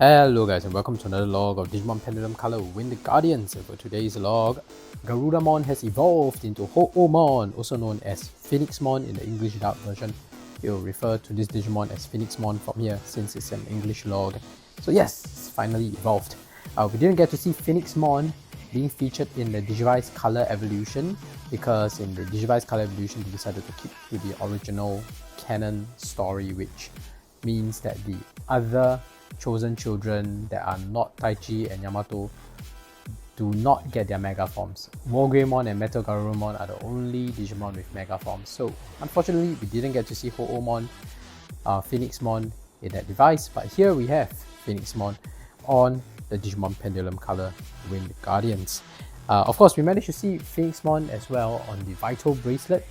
Hello guys and welcome to another log of Digimon Pendulum Color Win the Guardians. And for today's log, Garudamon has evolved into Hououmon, also known as Phoenixmon in the English dub version. We'll refer to this Digimon as Phoenixmon from here since it's an English log. So yes, it's finally evolved. We didn't get to see Phoenixmon being featured in the Digivice Color Evolution because in the Digivice Color Evolution they decided to keep to the original canon story, which means that the other chosen children that are not Taichi and Yamato do not get their mega forms. Wikimon and Metal Garurumon are the only Digimon with mega forms. So unfortunately we didn't get to see Hououmon, Phoenixmon in that device, but here we have Phoenixmon on the Digimon Pendulum Color Win the Guardians. Of course we managed to see Phoenixmon as well on the Vital Bracelet.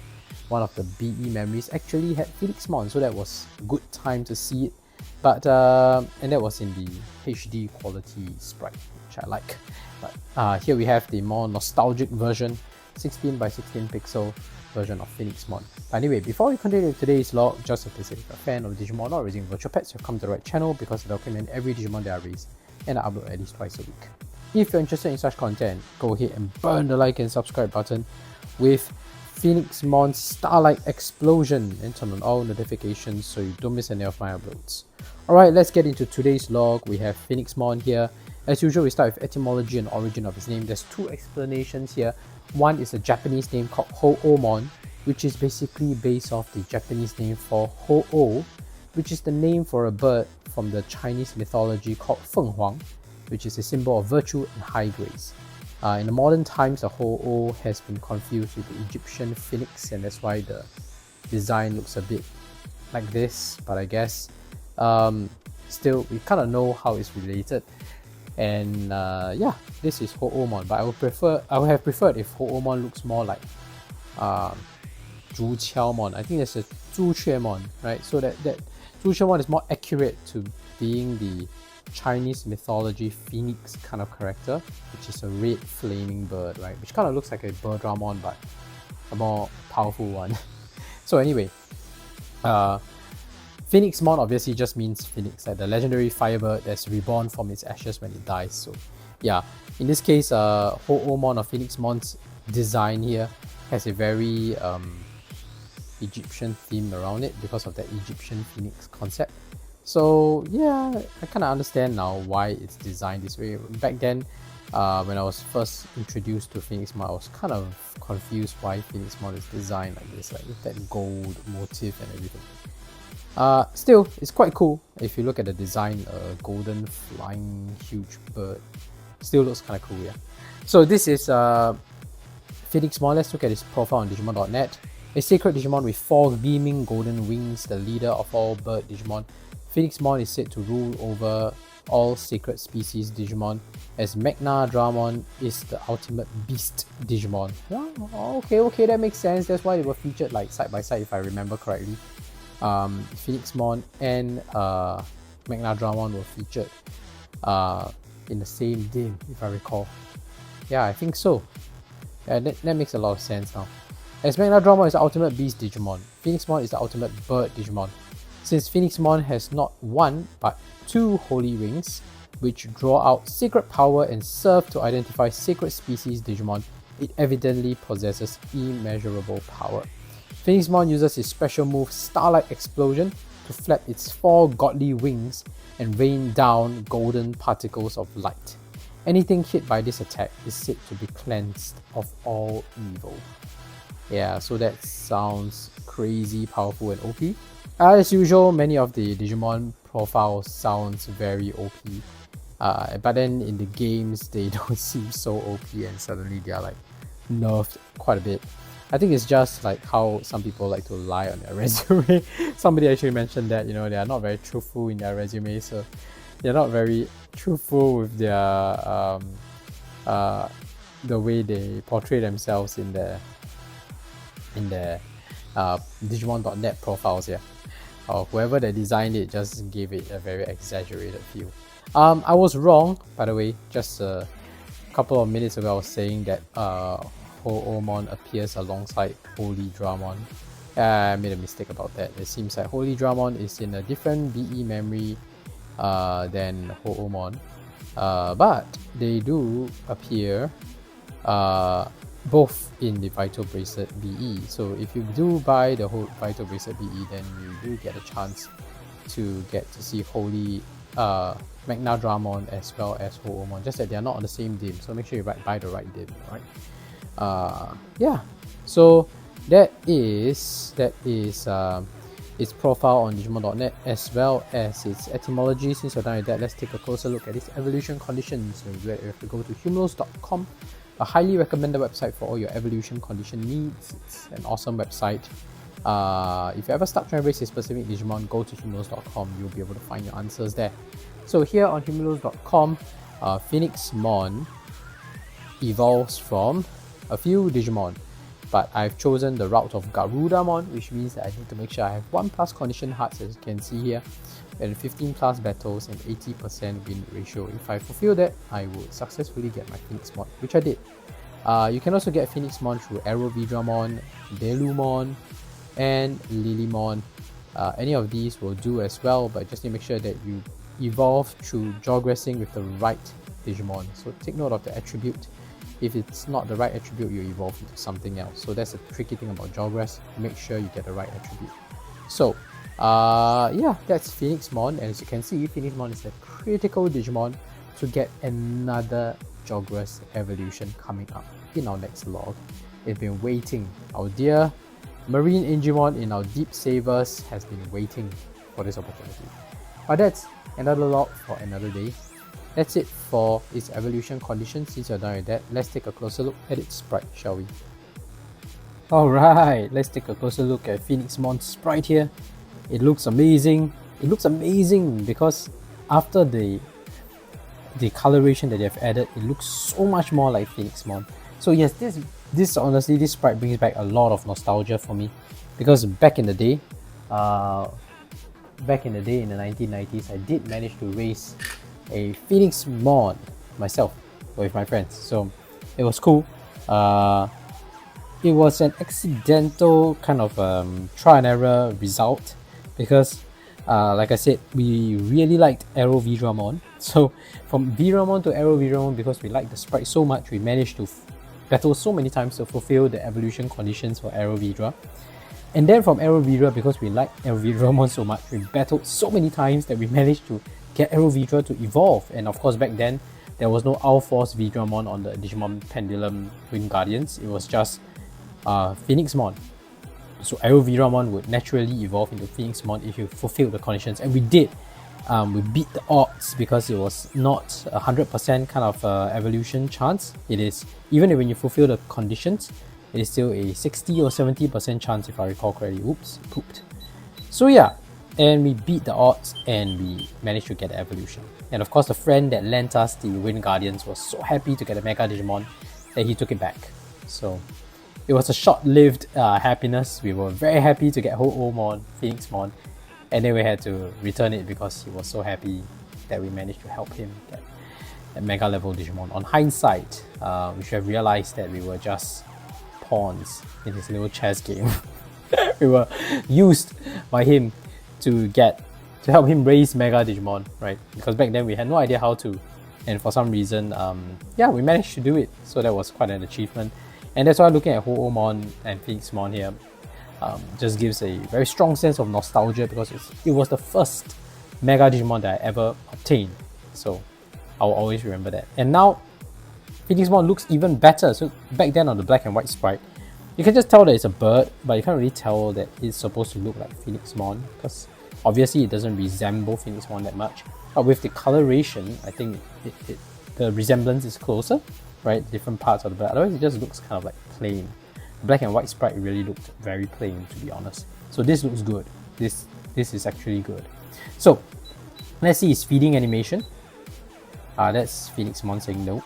One of the BE memories actually had Phoenixmon, so that was a good time to see it. But and that was in the HD quality sprite, which I like. But here we have the more nostalgic version, 16 by 16 pixel version of Phoenixmon. But anyway, before we continue today's log, just if you're a fan of Digimon or raising virtual pets, you've come to the right channel because I document every Digimon that I raise and I upload at least twice a week. If you're interested in such content, go ahead and burn the like and subscribe button with Phoenixmon's Starlight Explosion and turn on all notifications so you don't miss any of my uploads. Alright, let's get into today's log. We have Phoenixmon here. As usual, we start with etymology and origin of his name. There's two explanations here. One is a Japanese name called Hououmon, which is basically based off the Japanese name for Hou-o, which is the name for a bird from the Chinese mythology called Fenghuang, which is a symbol of virtue and high grace. In the modern times, the Hou-o has been confused with the Egyptian phoenix, and that's why the design looks a bit like this, but I guess still we kind of know how it's related. And yeah, this is Hououmon, but I would have preferred if Hououmon looks more like Zhuqiaomon. I think there's a Zhuqiaomon, right? So that Zhuqiaomon is more accurate to being the Chinese mythology phoenix kind of character, which is a red flaming bird, right? Which kind of looks like a Birdramon, but a more powerful one. So anyway, Phoenixmon obviously just means phoenix, like the legendary firebird that's reborn from its ashes when it dies. So yeah, in this case, Hououmon or Phoenixmon's design here has a very Egyptian theme around it because of that Egyptian phoenix concept. So yeah, I kind of understand now why it's designed this way. Back then, when I was first introduced to Phoenixmon, I was kind of confused why Phoenixmon is designed like this, like with that gold motif and everything. Still, it's quite cool. If you look at the design, a golden flying huge bird still looks kind of cool, yeah. So this is Phoenixmon. Let's look at his profile on Digimon.net. A sacred Digimon with 4 gleaming golden wings, the leader of all bird Digimon. Phoenixmon is said to rule over all sacred species Digimon, as Magnadramon is the ultimate beast Digimon. Oh, okay, that makes sense. That's why they were featured like side by side, if I remember correctly. Phoenixmon and Magnadramon were featured in the same game, if I recall. Yeah, I think so. Yeah, that makes a lot of sense now. As Magnadramon is the ultimate beast Digimon, Phoenixmon is the ultimate bird Digimon. Since Phoenixmon has not one but 2 holy rings, which draw out sacred power and serve to identify sacred species Digimon, it evidently possesses immeasurable power. Phoenixmon uses his special move Starlight Explosion to flap its 4 godly wings and rain down golden particles of light. Anything hit by this attack is said to be cleansed of all evil. Yeah, so that sounds crazy powerful and OP. As usual, many of the Digimon profiles sounds very OP, but then in the games they don't seem so OP and suddenly they are like nerfed quite a bit. I think it's just like how some people like to lie on their resume. Somebody actually mentioned that, you know, they are not very truthful in their resume, so they're not very truthful with their the way they portray themselves in their Digimon.net profiles here. Whoever that designed it just gave it a very exaggerated feel. I was wrong, by the way. Just a couple of minutes ago I was saying that Hououmon appears alongside Holy Dramon. I made a mistake about that. It seems like Holy Dramon is in a different BE memory than Hououmon, but they do appear both in the Vital Bracelet BE. So if you do buy the whole Vital Bracelet BE, then you do get a chance to get to see Holy Magnadramon as well as Hououmon, just that they are not on the same dim, so make sure you buy the right dim, right? Yeah, so that is its profile on Digimon.net as well as its etymology. Since you're done with that, let's take a closer look at its evolution conditions. So you have to go to Hououmon.com, a highly recommended website for all your evolution condition needs. It's an awesome website. If you ever stuck trying to raise a specific Digimon, go to Hououmon.com, you'll be able to find your answers there. So here on Hououmon.com, Phoenixmon evolves from a few Digimon, but I've chosen the route of Garudamon, which means that I need to make sure I have 1+ condition hearts, as you can see here, and 15+ battles and 80% win ratio. If I fulfill that, I would successfully get my Phoenixmon, which I did. You can also get Phoenixmon through Aerovidramon, Delumon, and Lilymon. Any of these will do as well, but just need to make sure that you evolve through Jogressing with the right Digimon. So take note of the attribute. If it's not the right attribute, you evolve into something else. So that's the tricky thing about Jogress. Make sure you get the right attribute. So yeah, that's Phoenixmon, and as you can see, Phoenixmon is a critical Digimon to get another Jogress evolution coming up in our next log. It's been waiting. Our dear Marine Digimon in our Deep Savers has been waiting for this opportunity. But that's another log for another day. That's it for its evolution conditions. Since you're done with that, let's take a closer look at its sprite, shall we? Alright, let's take a closer look at Phoenixmon's sprite here. It looks amazing. It looks amazing because after the coloration that they've added, it looks so much more like Phoenixmon. So yes, this honestly, this sprite brings back a lot of nostalgia for me, because back in the day in the 1990s, I did manage to raise a Phoenixmon myself with my friends, so it was cool. It was an accidental kind of trial and error result, because like I said, we really liked Aerovidramon. So from Vidramon to Aerovidramon, because we liked the sprite so much, we managed to battle so many times to fulfill the evolution conditions for Aerovidra. And then from Aerovidra, because we liked Aerovidramon so much, we battled so many times that we managed to get Aerovidra to evolve. And of course, back then there was no Alforce Vidramon on the Digimon Pendulum Wind Guardians. It was just Phoenixmon. So Aerovidramon would naturally evolve into Phoenixmon if you fulfill the conditions, and we did. We beat the odds because it was not 100% kind of evolution chance. It is, even when you fulfill the conditions, it is still a 60 or 70% chance, if I recall correctly. Oops, pooped. So yeah, and we beat the odds and we managed to get the evolution. And of course, the friend that lent us the Wind Guardians was so happy to get a Mega Digimon that he took it back. So it was a short-lived happiness. We were very happy to get Hououmon, Phoenixmon, and then we had to return it because he was so happy that we managed to help him get a Mega level Digimon. On hindsight, we should have realized that we were just pawns in his little chess game. We were used by him to help him raise Mega Digimon, right? Because back then we had no idea how to, and for some reason, yeah, we managed to do it. So that was quite an achievement, and that's why looking at Hououmon and Phoenixmon here just gives a very strong sense of nostalgia, because it was the first Mega Digimon that I ever obtained. So I'll always remember that. And now Phoenixmon looks even better. So back then on the black and white sprite, you can just tell that it's a bird, but you can't really tell that it's supposed to look like Phoenixmon, because obviously it doesn't resemble Phoenixmon that much. But with the coloration, I think the resemblance is closer, right? Different parts of the bird. Otherwise, it just looks kind of like plain. The black and white sprite really looked very plain, to be honest. So this looks good. This is actually good. So let's see his feeding animation. That's Phoenixmon saying no.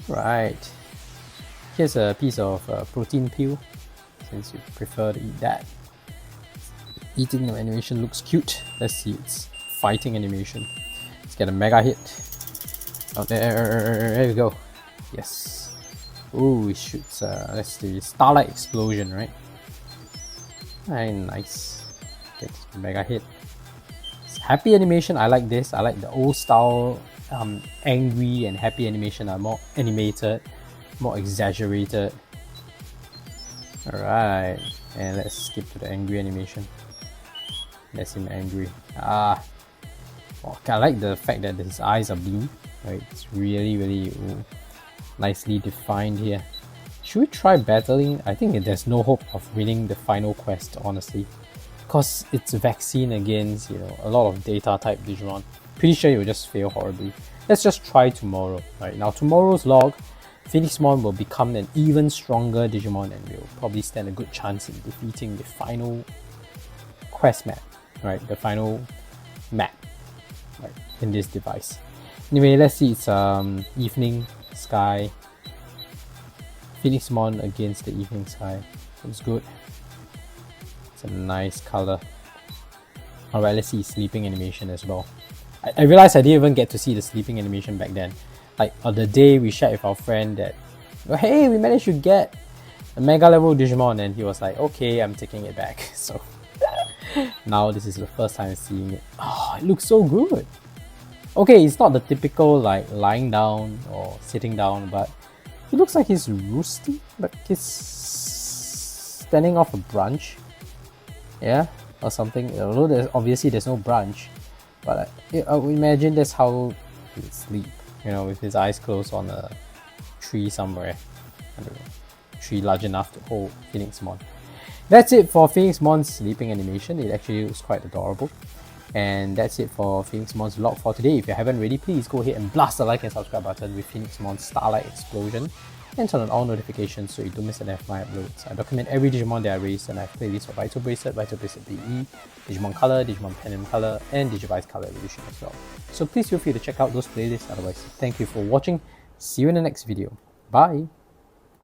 Right. Here's a piece of protein peel, since you prefer to eat that. Eating animation looks cute. Let's see its fighting animation. Let's get a mega hit. Out there. There we go. Yes. Ooh, it shoots. That's the Starlight Explosion, right? Very nice. Get mega hit. nice. Happy animation, I like this. I like the old style angry and happy animation are more animated, more exaggerated. Alright, and let's skip to the angry animation. That's him angry. I like the fact that his eyes are blue. Right, it's really nicely defined here. Should we try battling? I think there's no hope of winning the final quest, honestly, because it's a vaccine against, you know, a lot of data type Digimon. Pretty sure it will just fail horribly. Let's just try tomorrow. Right, now tomorrow's log, Phoenixmon will become an even stronger Digimon and will probably stand a good chance in defeating the final quest map. Right, the final map, right, in this device. Anyway, let's see. It's evening sky. Phoenixmon against the evening sky. Looks good. It's a nice color. Alright, let's see sleeping animation as well. I realized I didn't even get to see the sleeping animation back then. Like on the day we shared with our friend that, hey, we managed to get a mega level Digimon, and he was like, okay, I'm taking it back. So now this is the first time seeing it. Oh, it looks so good. Okay, it's not the typical like lying down or sitting down, but it looks like he's roosting, but he's standing off a branch. Yeah, or something. Although there's no branch, but I would imagine that's how he would sleep. You know, with his eyes closed on a tree somewhere. I don't know, tree large enough to hold Phoenixmon. That's it for Phoenixmon's sleeping animation. It actually looks quite adorable. And that's it for Phoenixmon's vlog for today. If you haven't already, please go ahead and blast the like and subscribe button with Phoenixmon's Starlight Explosion. And turn on all notifications so you don't miss any of my uploads. I document every Digimon that I raise, and I have playlists for Vital Bracelet, Vital Bracelet BE, Digimon Color, Digimon Pendulum Color, and Digivice Color Evolution as well. So please feel free to check out those playlists. Otherwise, thank you for watching. See you in the next video. Bye!